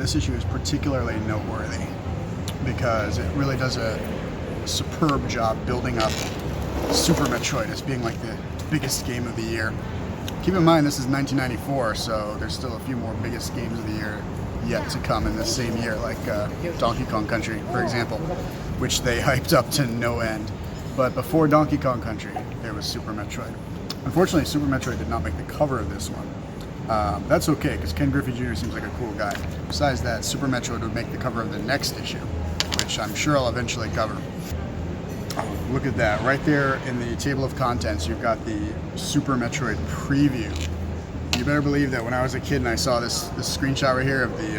this issue is particularly noteworthy because it really does a superb job building up Super Metroid as being like the biggest game of the year. Keep in mind this is 1994, so there's still a few more biggest games of the year yet to come in this same year, like Donkey Kong Country, for example, which they hyped up to no end. But before Donkey Kong Country, there was Super Metroid. Unfortunately, Super Metroid did not make the cover of this one. That's okay, because Ken Griffey Jr. seems like a cool guy. Besides that, Super Metroid would make the cover of the next issue, which I'm sure I'll eventually cover. Oh, look at that. Right there in the table of contents, you've got the Super Metroid preview. You better believe that when I was a kid and I saw this screenshot right here of the,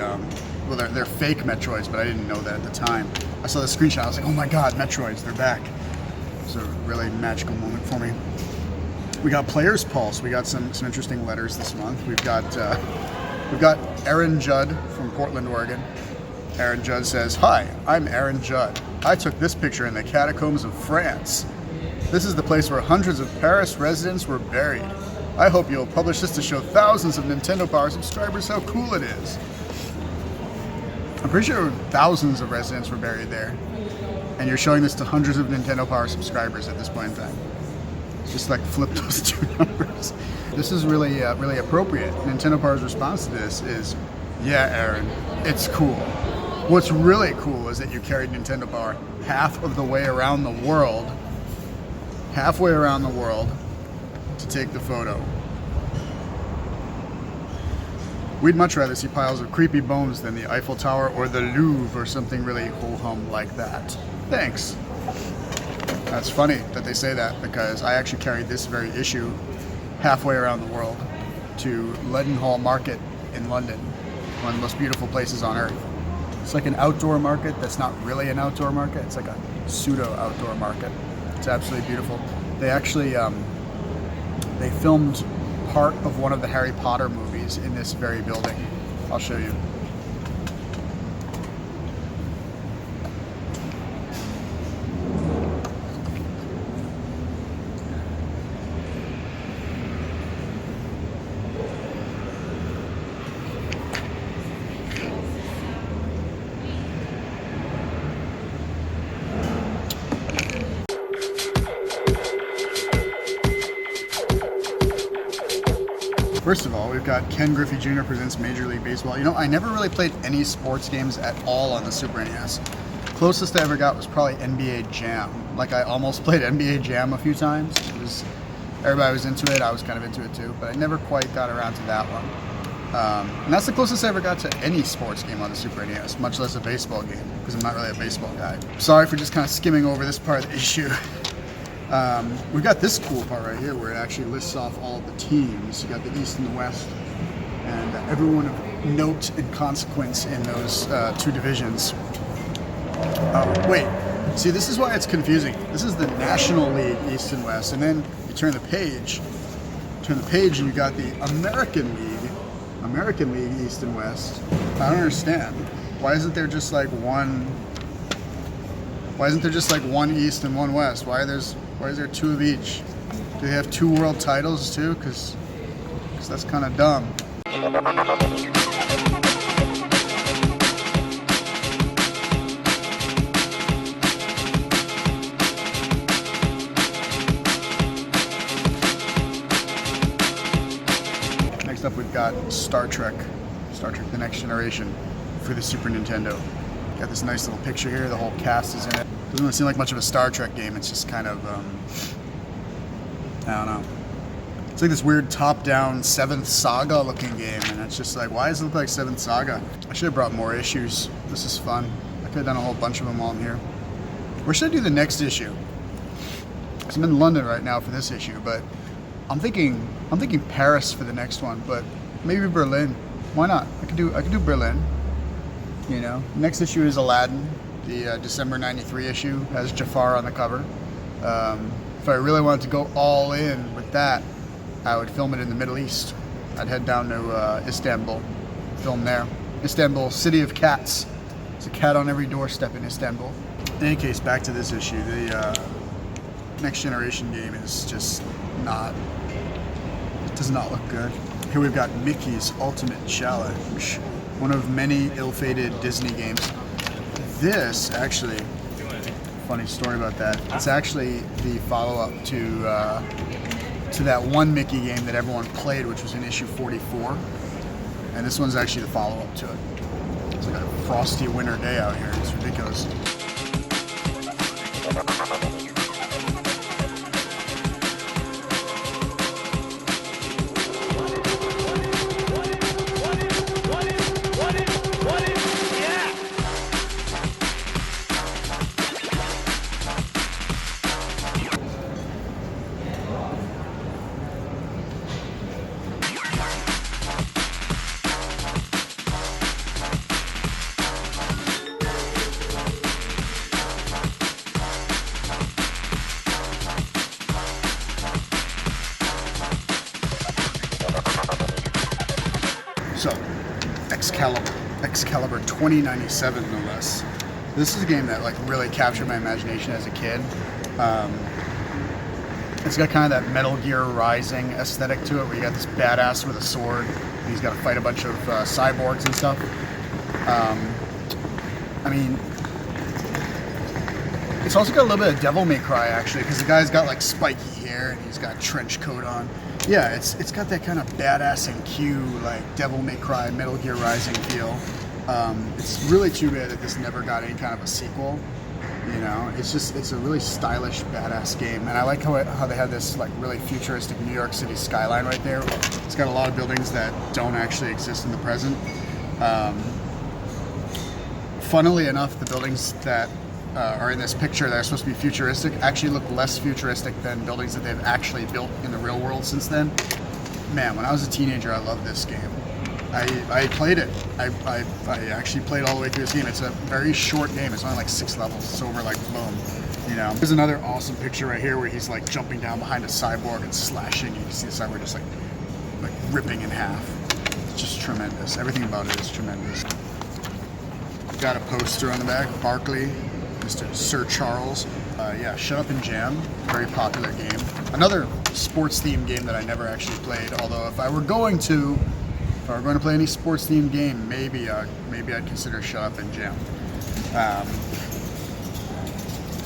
well, they're fake Metroids, but I didn't know that at the time. I saw the screenshot, I was like, oh my god, Metroids, they're back. It was a really magical moment for me. We got Player's Pulse. We got some interesting letters this month. We've got Aaron Judd from Portland, Oregon. Aaron Judd says, "Hi, I'm Aaron Judd. I took this picture in the catacombs of France. This is the place where hundreds of Paris residents were buried. I hope you'll publish this to show thousands of Nintendo Power subscribers how cool it is." I'm pretty sure thousands of residents were buried there. And you're showing this to hundreds of Nintendo Power subscribers at this point in time. Just like flip those two numbers. This is really appropriate. Nintendo Power's response to this is, "Yeah, Aaron, it's cool. What's really cool is that you carried Nintendo Power halfway around the world to take the photo. We'd much rather see piles of creepy bones than the Eiffel Tower or the Louvre or something really ho-hum like that. Thanks." That's funny that they say that because I actually carried this very issue halfway around the world to Leadenhall Market in London, one of the most beautiful places on earth. It's like an outdoor market that's not really an outdoor market. It's like a pseudo-outdoor market. It's absolutely beautiful. They actually, they filmed part of one of the Harry Potter movies in this very building. I'll show you. First of all, we've got Ken Griffey Jr. presents Major League Baseball. You know, I never really played any sports games at all on the Super NES. Closest I ever got was probably NBA Jam. Like, I almost played NBA Jam a few times. Everybody was into it, I was kind of into it too, but I never quite got around to that one. And that's the closest I ever got to any sports game on the Super NES, much less a baseball game, because I'm not really a baseball guy. Sorry for just kind of skimming over this part of the issue. We've got this cool part right here where it actually lists off all of the teams. You got the East and the West, and everyone of note and consequence in those two divisions. Wait, see, this is why it's confusing. This is the National League East and West, and then you turn the page, and you got the American League East and West. I don't understand. Why isn't there just like one? Why isn't there just like one East and one West? Why is there two of each? Do they have two world titles too? Because that's kind of dumb. Next up, we've got Star Trek The Next Generation for the Super Nintendo. Got this nice little picture here. The whole cast is in it. Doesn't really seem like much of a Star Trek game. It's just kind of, I don't know. It's like this weird top-down Seventh Saga looking game, and it's just like, why does it look like Seventh Saga? I should have brought more issues. This is fun. I could have done a whole bunch of them while I'm here. Where should I do the next issue? Because I'm in London right now for this issue, but I'm thinking Paris for the next one, but maybe Berlin. Why not? I could do Berlin. You know, next issue is Aladdin. The December '93 issue has Jafar on the cover. If I really wanted to go all in with that, I would film it in the Middle East. I'd head down to Istanbul, film there. Istanbul, city of cats. There's a cat on every doorstep in Istanbul. In any case, back to this issue. The Next Generation game is just not, it does not look good. Here we've got Mickey's Ultimate Challenge. One of many ill-fated Disney games. This, actually, funny story about that. It's actually the follow-up to that one Mickey game that everyone played, which was in issue 44. And this one's actually the follow-up to it. It's like a frosty winter day out here. It's ridiculous. So, X-Kaliber 2097, no less. This is a game that like really captured my imagination as a kid. It's got kind of that Metal Gear Rising aesthetic to it, where you got this badass with a sword, and he's got to fight a bunch of cyborgs and stuff. I mean, it's also got a little bit of Devil May Cry actually, because the guy's got like spiky hair and he's got a trench coat on. Yeah, it's got that kind of badass and Q, like Devil May Cry, Metal Gear Rising feel. It's really too bad that this never got any kind of a sequel. You know, it's a really stylish, badass game, and I like how they have this like really futuristic New York City skyline right there. It's got a lot of buildings that don't actually exist in the present. Funnily enough, the buildings that are in this picture that are supposed to be futuristic actually look less futuristic than buildings that they've actually built in the real world since then. Man, when I was a teenager, I loved this game. I played it. I actually played all the way through this game. It's a very short game. It's only like 6 levels. It's over like boom. You know. There's another awesome picture right here where he's like jumping down behind a cyborg and slashing. You can see the cyborg just like ripping in half. It's just tremendous. Everything about it is tremendous. Got a poster on the back. Barkley, Mr. Sir Charles. Yeah, Shut Up and Jam. Very popular game. Another sports-themed game that I never actually played. Although if I were going to play any sports-themed game, maybe I'd consider Shut Up and Jam.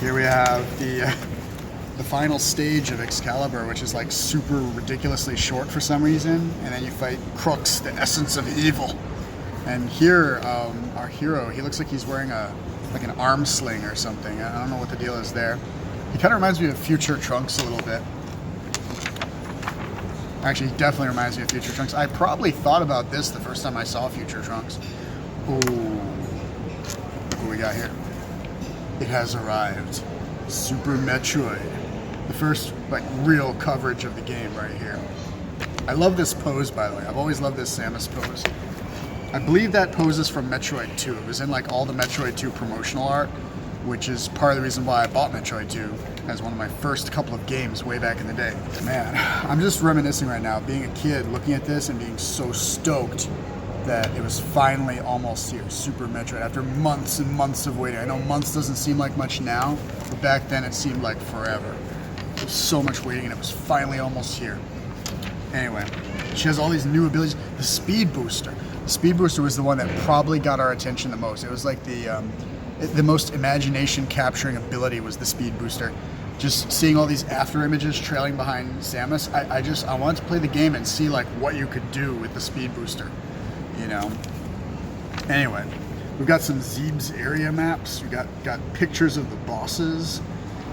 Here we have the final stage of X-Kaliber, which is like super ridiculously short for some reason, and then you fight Crooks, the essence of evil. And here, our hero, he looks like he's wearing like an arm sling or something. I don't know what the deal is there. He kind of reminds me of Future Trunks a little bit. Actually, he definitely reminds me of Future Trunks. I probably thought about this the first time I saw Future Trunks. Ooh, look what we got here. It has arrived. Super Metroid. The first like real coverage of the game right here. I love this pose, by the way. I've always loved this Samus pose. I believe that pose is from Metroid 2. It was in like all the Metroid 2 promotional art, which is part of the reason why I bought Metroid 2 as one of my first couple of games way back in the day. Man, I'm just reminiscing right now, being a kid, looking at this and being so stoked that it was finally almost here, Super Metroid, after months and months of waiting. I know months doesn't seem like much now, but back then it seemed like forever. There was so much waiting and it was finally almost here. Anyway, she has all these new abilities. The Speed Booster. The Speed Booster was the one that probably got our attention the most. It was like the most imagination capturing ability was the Speed Booster. Just seeing all these after images trailing behind Samus, I wanted to play the game and see like what you could do with the Speed Booster, you know. Anyway, we've got some Zeeb's area maps. We got pictures of the bosses.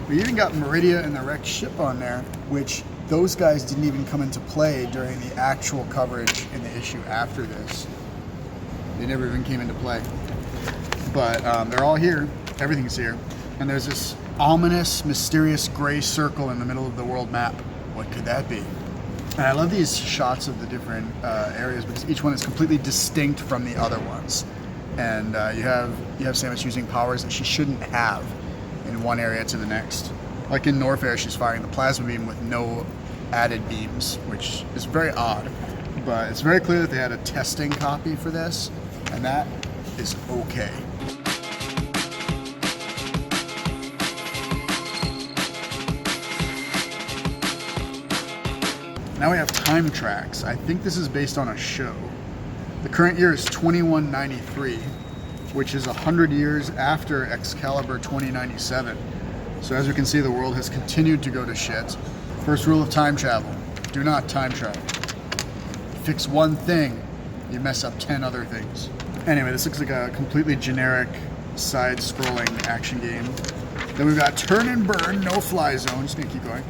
We even got Meridia and the wrecked ship on there, which those guys didn't even come into play during the actual coverage in the issue after this. They never even came into play. But they're all here. Everything's here. And there's this ominous, mysterious gray circle in the middle of the world map. What could that be? And I love these shots of the different areas because each one is completely distinct from the other ones. And you have Samus using powers that she shouldn't have in one area to the next. Like in Norfair, she's firing the plasma beam with no added beams, which is very odd. But it's very clear that they had a testing copy for this, and that is okay. Now we have time tracks. I think this is based on a show. The current year is 2193, which is 100 years after X-Kaliber 2097. So as we can see, the world has continued to go to shit. First rule of time travel: do not time travel. Fix one thing, you mess up 10 other things. Anyway, this looks like a completely generic side-scrolling action game. Then we've got Turn and Burn, No Fly Zone. Just gonna keep going.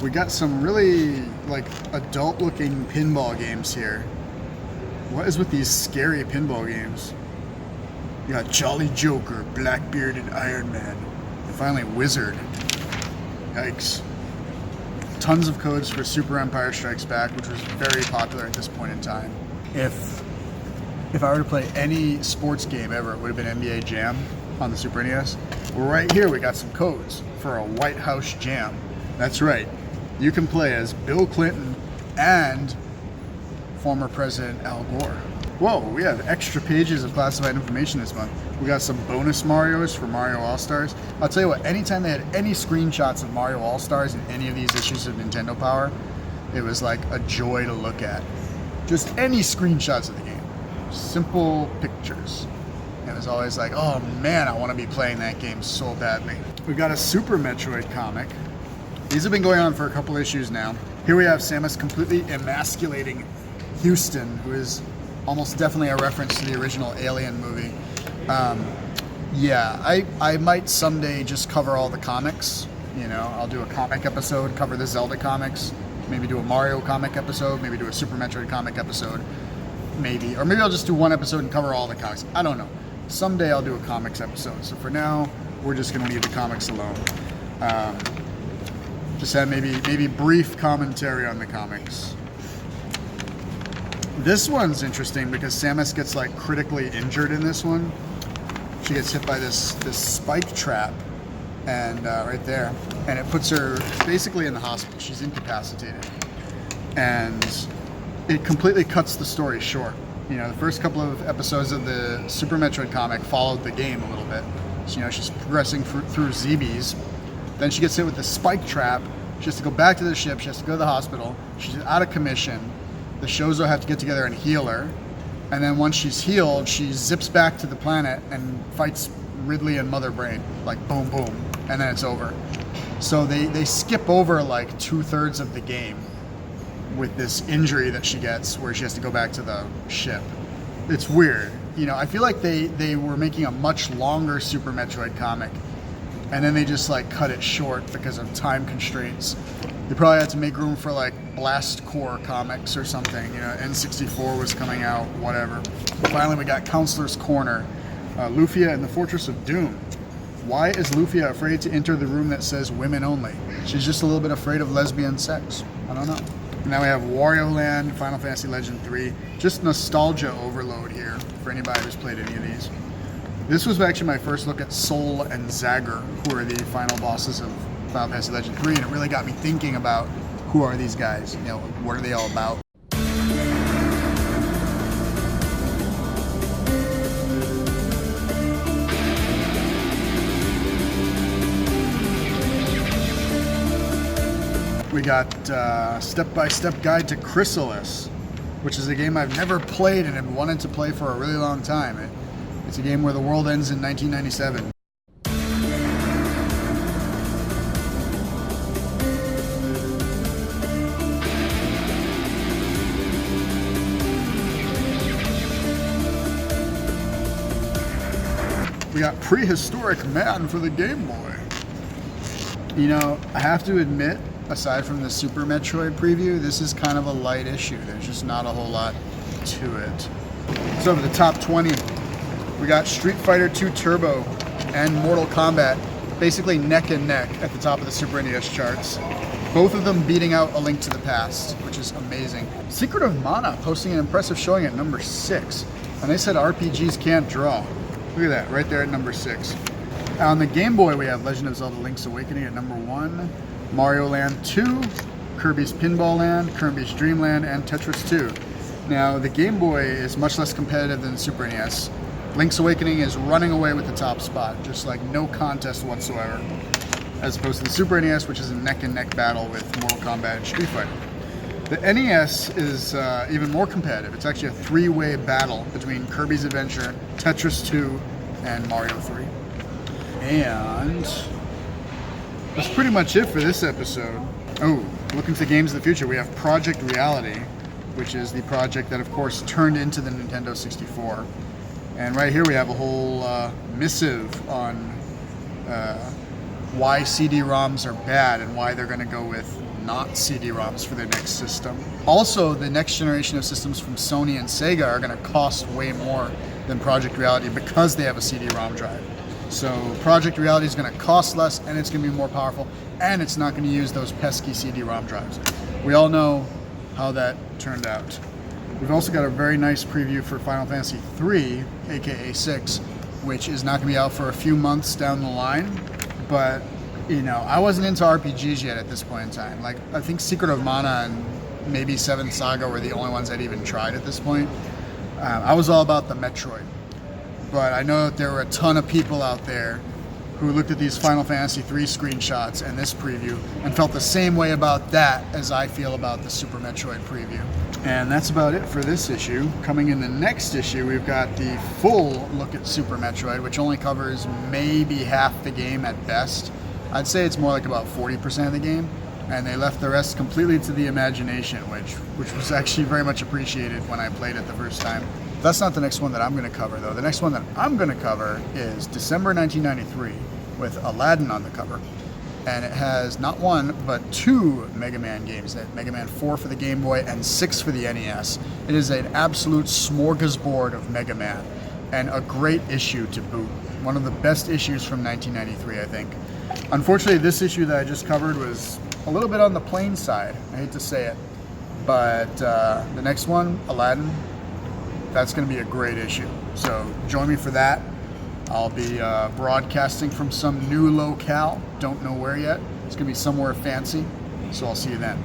We got some really like adult-looking pinball games here. What is with these scary pinball games? You got Jolly Joker, Blackbeard, and Iron Man. And finally, Wizard. Yikes. Tons of codes for Super Empire Strikes Back, which was very popular at this point in time. If I were to play any sports game ever, it would have been NBA Jam on the Super NES. Well, right here we got some codes for a White House Jam. That's right. You can play as Bill Clinton and former President Al Gore. Whoa, we have extra pages of classified information this month. We got some bonus Marios for Mario All-Stars. I'll tell you what, anytime they had any screenshots of Mario All-Stars in any of these issues of Nintendo Power, it was like a joy to look at. Just any screenshots of the game. Simple pictures. And it was always like, oh man, I want to be playing that game so badly. We've got a Super Metroid comic. These have been going on for a couple issues now. Here we have Samus completely emasculating Houston, who is almost definitely a reference to the original Alien movie. Yeah, I might someday just cover all the comics. You know, I'll do a comic episode, cover the Zelda comics, maybe do a Mario comic episode, maybe do a Super Metroid comic episode, maybe. Or maybe I'll just do one episode and cover all the comics. I don't know. Someday I'll do a comics episode. So for now, we're just going to leave the comics alone. Just have maybe brief commentary on the comics. This one's interesting because Samus gets like critically injured in this one. She gets hit by this spike trap, and right there, and it puts her basically in the hospital. She's incapacitated, and it completely cuts the story short. You know, the first couple of episodes of the Super Metroid comic followed the game a little bit. So, you know, she's progressing through ZBs. Then she gets hit with the spike trap. She has to go back to the ship. She has to go to the hospital. She's out of commission. The Shozo have to get together and heal her. And then once she's healed, she zips back to the planet and fights Ridley and Mother Brain. Like, boom, boom. And then it's over. So they skip over like 2/3 of the game with this injury that she gets where she has to go back to the ship. It's weird. You know, I feel like they were making a much longer Super Metroid comic, and then they just like cut it short because of time constraints. They probably had to make room for like Blast Core comics or something. You know, N64 was coming out, whatever. Finally, we got Counselor's Corner. Lufia and the Fortress of Doom. Why is Lufia afraid to enter the room that says women only? She's just a little bit afraid of lesbian sex. I don't know. And now we have Wario Land, Final Fantasy Legend 3. Just nostalgia overload here for anybody who's played any of these. This was actually my first look at Soul and Zagger, who are the final bosses of Final Fantasy Legend 3, and it really got me thinking about who are these guys? You know, what are they all about? We got step-by-step guide to Chrysalis, which is a game I've never played and have wanted to play for a really long time. It's a game where the world ends in 1997. We got Prehistoric Man for the Game Boy. You know, I have to admit, aside from the Super Metroid preview, this is kind of a light issue. There's just not a whole lot to it. So for the top 20, we got Street Fighter 2 Turbo and Mortal Kombat basically neck and neck at the top of the Super NES charts. Both of them beating out A Link to the Past, which is amazing. Secret of Mana posting an impressive showing at number 6. And they said RPGs can't draw. Look at that, right there at number 6. On the Game Boy, we have Legend of Zelda Link's Awakening at number 1, Mario Land 2, Kirby's Pinball Land, Kirby's Dream Land, and Tetris 2. Now, the Game Boy is much less competitive than the Super NES. Link's Awakening is running away with the top spot, just like no contest whatsoever, as opposed to the Super NES, which is a neck-and-neck battle with Mortal Kombat and Street Fighter. The NES is even more competitive. It's actually a three-way battle between Kirby's Adventure, Tetris 2, and Mario 3. And that's pretty much it for this episode. Oh, looking to games of the future, we have Project Reality, which is the project that, of course, turned into the Nintendo 64. And right here we have a whole missive on why CD-ROMs are bad and why they're going to go with not CD-ROMs for their next system. Also, the next generation of systems from Sony and Sega are going to cost way more than Project Reality because they have a CD-ROM drive. So Project Reality is going to cost less, and it's going to be more powerful, and it's not going to use those pesky CD-ROM drives. We all know how that turned out. We've also got a very nice preview for Final Fantasy III, aka 6, which is not going to be out for a few months down the line, but you know, I wasn't into RPGs yet at this point in time. Like, I think Secret of Mana and maybe Seventh Saga were the only ones I'd even tried at this point. I was all about the Metroid. But I know that there were a ton of people out there who looked at these Final Fantasy III screenshots and this preview and felt the same way about that as I feel about the Super Metroid preview. And that's about it for this issue. Coming in the next issue, we've got the full look at Super Metroid, which only covers maybe half the game at best. I'd say it's more like about 40% of the game, and they left the rest completely to the imagination, which was actually very much appreciated when I played it the first time. That's not the next one that I'm going to cover, though. The next one that I'm going to cover is December 1993 with Aladdin on the cover. And it has not one, but two Mega Man games. Mega Man 4 for the Game Boy and 6 for the NES. It is an absolute smorgasbord of Mega Man, and a great issue to boot. One of the best issues from 1993, I think. Unfortunately, this issue that I just covered was a little bit on the plain side. I hate to say it. But the next one, Aladdin, that's going to be a great issue. So join me for that. I'll be broadcasting from some new locale. Don't know where yet. It's going to be somewhere fancy. So I'll see you then.